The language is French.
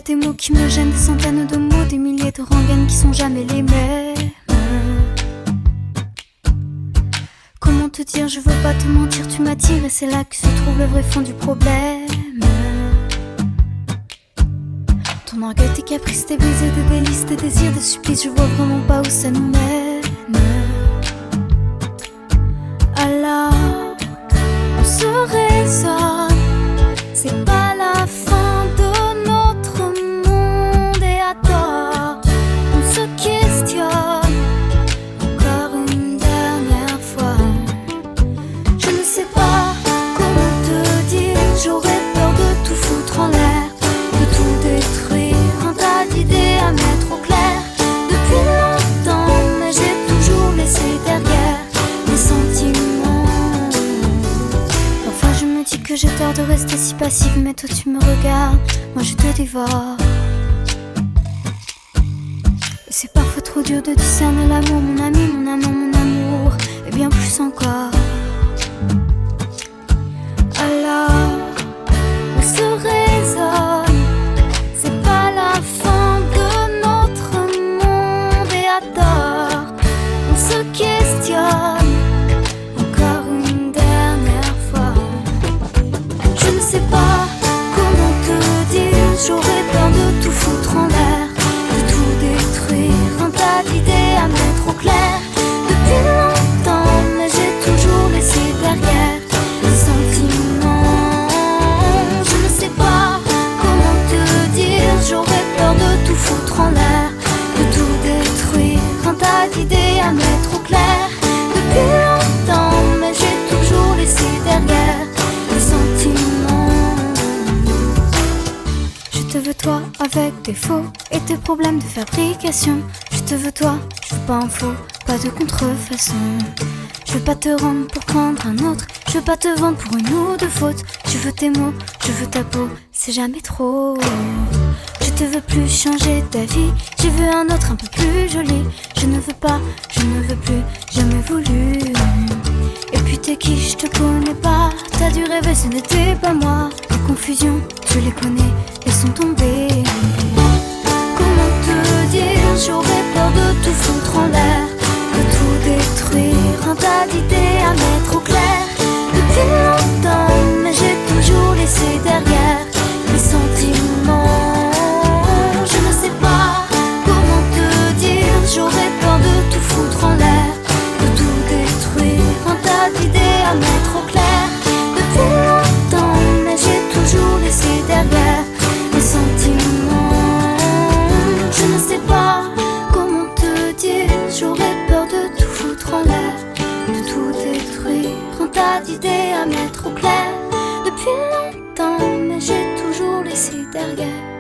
des mots qui me gênent, des centaines de mots, des milliers de rengaines qui sont jamais les mêmes. Comment te dire, je veux pas te mentir, tu m'attires et c'est là que se trouve le vrai fond du problème. Ton orgueil, tes caprices, tes baisers, tes délices, tes désirs, des supplices, je vois vraiment pas où ça nous mène. Alors, on se raisonne, c'est pas la fin de notre monde et à tort, on se questionne encore une dernière fois. Je ne sais pas comment te dire, j'aurais peur de tout foutre en l'air, de tout détruire, un tas d'idées à mettre au clair. Depuis longtemps, mais j'ai toujours laissé derrière mes sentiments. Parfois je me dis que j'ai tort de rester si passive, mais toi tu me regardes, moi je te dévore. Et c'est parfois trop dur de discerner l'amour, mon ami, mon amant, mon amour, et bien plus encore. Alors, on se raisonne, c'est pas la fin de notre monde et à tort, on se questionne encore une dernière fois. Je ne sais pas comment te dire, j'aurais peur de tout foutre en l'air, de tout détruire, un tas d'idées à mettre au clair. Depuis longtemps, mais j'ai toujours laissé derrière les sentiments. Je ne sais pas comment te dire, j'aurais peur de tout foutre en l'air, de tout détruire, un tas d'idées à mettre au clair. Depuis longtemps, mais j'ai toujours laissé derrière les sentiments. Je te veux toi avec tes faux et tes problèmes de fabrication. Je te veux toi, je veux pas un faux, pas de contrefaçon. Je veux pas te rendre pour prendre un autre, je veux pas te vendre pour une ou deux fautes. Je veux tes mots, je veux ta peau, c'est jamais trop. Je te veux plus changer d'avis, je veux un autre un peu plus joli. Je ne veux pas, je ne veux plus, jamais voulu. Et puis t'es qui, je te connais pas, t'as dû rêver, ce n'était pas moi. Les confusions, je les connais, laissons tomber. Comment te dire, j'aurais peur de tout foutre en l'air, de tout détruire, un tas d'idées à mettre au clair. Depuis longtemps, mais j'ai toujours laissé derrière mes sentiments. Je ne sais pas comment te dire, j'aurais peur de tout foutre en l'air, de tout détruire, un tas d'idées à mettre au clair. Depuis longtemps, mais j'ai toujours laissé derrière mes sentiments. Je ne sais pas comment te dire, j'aurais peur de tout foutre en l'air, de tout détruire, un tas d'idées à mettre au clair. Depuis longtemps, mais j'ai toujours laissé derrière